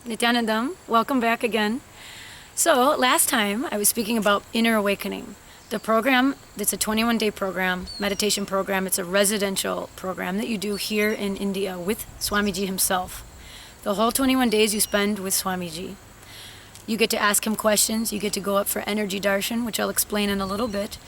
Nithyanandam, welcome back again. So last time I was speaking about Inner Awakening. The program, it's a 21-day program, meditation program. It's a residential program that you do here in India with Swamiji himself. The whole 21 days you spend with Swamiji. You get to ask him questions. You get to go up for Energy Darshan, which I'll explain in a little bit.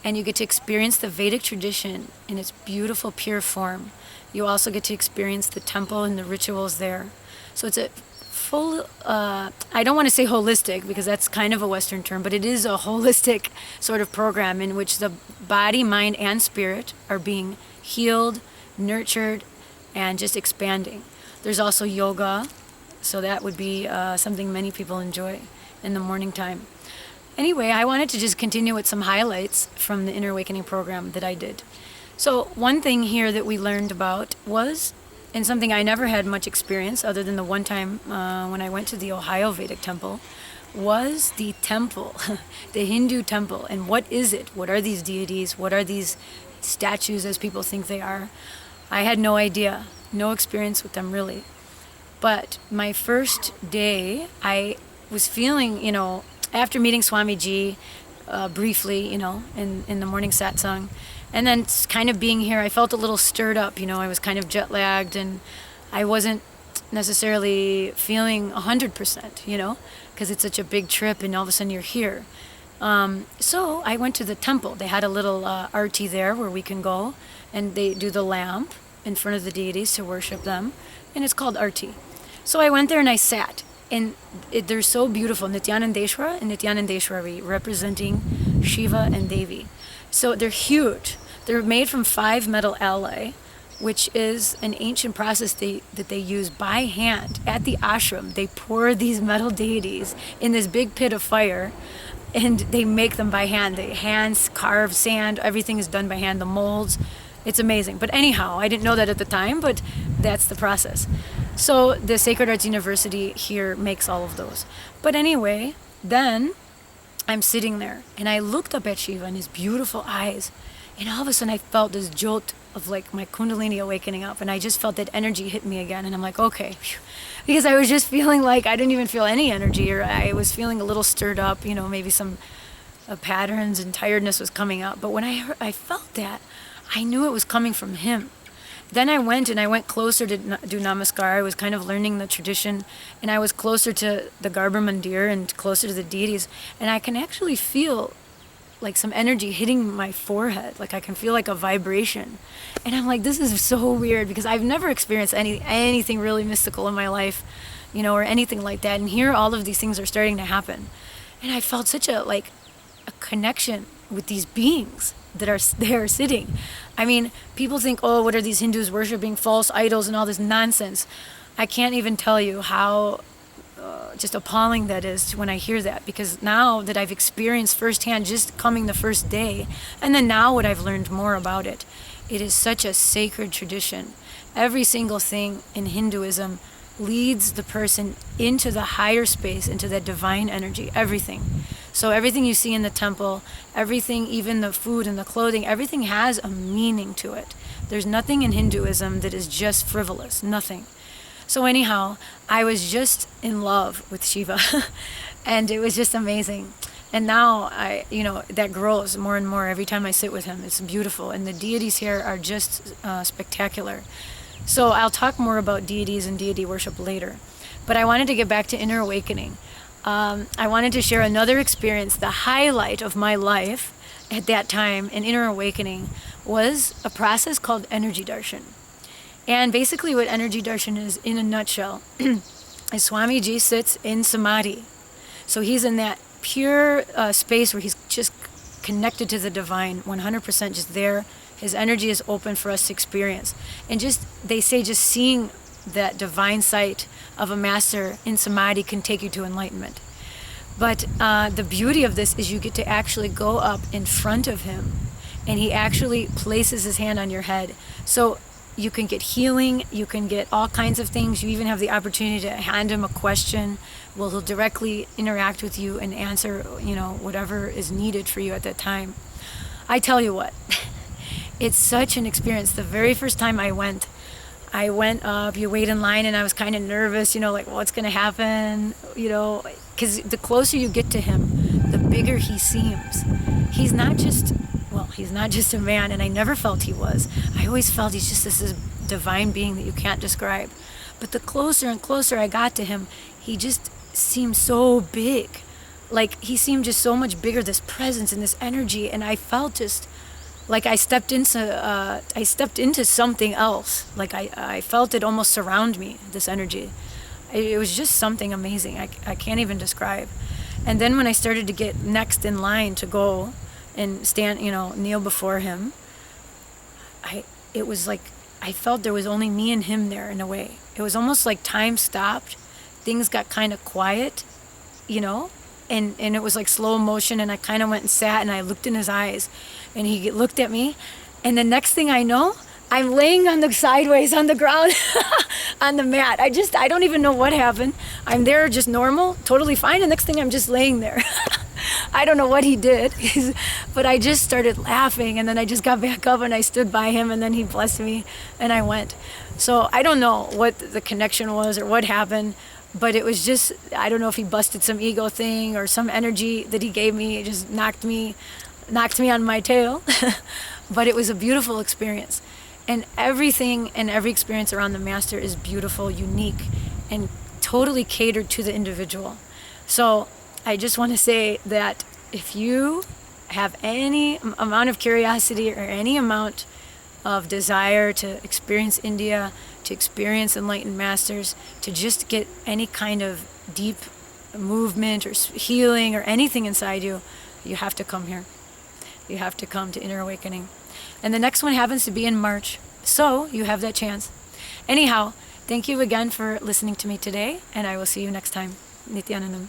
And you get to experience the Vedic tradition in its beautiful, pure form. You also get to experience the temple and the rituals there. So it's a full, I don't want to say holistic because that's kind of a Western term, but it is a holistic sort of program in which the body, mind, and spirit are being healed, nurtured, and just expanding. There's also yoga, so that would be something many people enjoy in the morning time. Anyway, I wanted to just continue with some highlights from the Inner Awakening program that I did. So one thing here that we learned about was, and something I never had much experience other than the one time when I went to the Ohio Vedic Temple, was the temple, the Hindu temple. And what is it? What are these deities? What are these statues as people think they are? I had no idea, no experience with them really. But my first day, I was feeling, after meeting Swamiji briefly, in the morning satsang, and then kind of being here, I felt a little stirred up. I was kind of jet lagged and I wasn't necessarily feeling 100%, because it's such a big trip and all of a sudden you're here. So I went to the temple. They had a little arti there where we can go, and they do the lamp in front of the deities to worship them, and it's called arti. So I went there and I sat, and they're so beautiful. Nithyanandeshwara and Nithyanandeshwari representing Shiva and Devi. So they're huge. They're made from 5 metal alloy, which is an ancient process that they use by hand. At the ashram, they pour these metal deities in this big pit of fire, and they make them by hand. They hands carve sand. Everything is done by hand. The molds. It's amazing. But anyhow, I didn't know that at the time, but that's the process. So the Sacred Arts University here makes all of those. But anyway, then I'm sitting there and I looked up at Shiva and his beautiful eyes, and all of a sudden I felt this jolt of like my Kundalini awakening up, and I just felt that energy hit me again, and I'm like, okay, phew. Because I was just feeling like I didn't even feel any energy, or I was feeling a little stirred up, maybe some patterns and tiredness was coming up. But when I felt that, I knew it was coming from him. Then I went closer to do Namaskar. I was kind of learning the tradition, and I was closer to the Garbha Mandir and closer to the deities, and I can actually feel like some energy hitting my forehead. Like I can feel like a vibration. And I'm like, this is so weird, because I've never experienced anything really mystical in my life, or anything like that. And here all of these things are starting to happen. And I felt such a connection with these beings that are there sitting. I mean, people think, oh, what are these Hindus worshiping false idols and all this nonsense? I can't even tell you how just appalling that is when I hear that, because now that I've experienced firsthand just coming the first day, and then now what I've learned more about it, it is such a sacred tradition. Every single thing in Hinduism leads the person into the higher space, into that divine energy, everything. So everything you see in the temple, everything, even the food and the clothing, everything has a meaning to it. There's nothing in Hinduism that is just frivolous, nothing. So anyhow, I was just in love with Shiva and it was just amazing. And now that grows more and more every time I sit with him. It's beautiful, and the deities here are just spectacular. So I'll talk more about deities and deity worship later. But I wanted to get back to Inner Awakening. I wanted to share another experience. The highlight of my life at that time in Inner Awakening was a process called Energy Darshan. And basically what Energy Darshan is, in a nutshell, is Swamiji sits in samadhi. So he's in that pure space where he's just connected to the divine, 100% just there. His energy is open for us to experience. And they say just seeing that divine sight of a master in samadhi can take you to enlightenment. But the beauty of this is you get to actually go up in front of him, and he actually places his hand on your head. So you can get healing, you can get all kinds of things. You even have the opportunity to hand him a question. Well, he'll directly interact with you and answer, whatever is needed for you at that time. I tell you what, it's such an experience. The very first time I went, I went up, you wait in line, and I was kind of nervous, like what's going to happen, because the closer you get to him, the bigger he seems. He's not just a man, and I never felt he was. I always felt he's just this divine being that you can't describe. But the closer and closer I got to him, he just seemed so big. Like, he seemed just so much bigger, this presence and this energy, and I felt just like I stepped into something else. Like I felt it almost surround me, this energy. It was just something amazing. I can't even describe. And then when I started to get next in line to go and stand, kneel before him, it was like I felt there was only me and him there in a way. It was almost like time stopped. Things got kind of quiet, and it was like slow motion, and I kind of went and sat, and I looked in his eyes, and he looked at me, and the next thing I know, I'm laying on the sideways on the ground on the mat. I don't even know what happened. I'm there just normal, totally fine, and next thing I'm just laying there. I don't know what he did, but I just started laughing, and then I just got back up and I stood by him, and then he blessed me, and I went. So I don't know what the connection was or what happened, but it was just, I don't know if he busted some ego thing or some energy that he gave me. It just knocked me on my tail. But it was a beautiful experience. And everything and every experience around the Master is beautiful, unique, and totally catered to the individual. So I just want to say that if you have any amount of curiosity or any amount of desire to experience India, to experience enlightened masters, to just get any kind of deep movement or healing or anything inside you, you have to come here. You have to come to Inner Awakening. And the next one happens to be in March, so you have that chance. Anyhow, thank you again for listening to me today, and I will see you next time. Nithyanandam.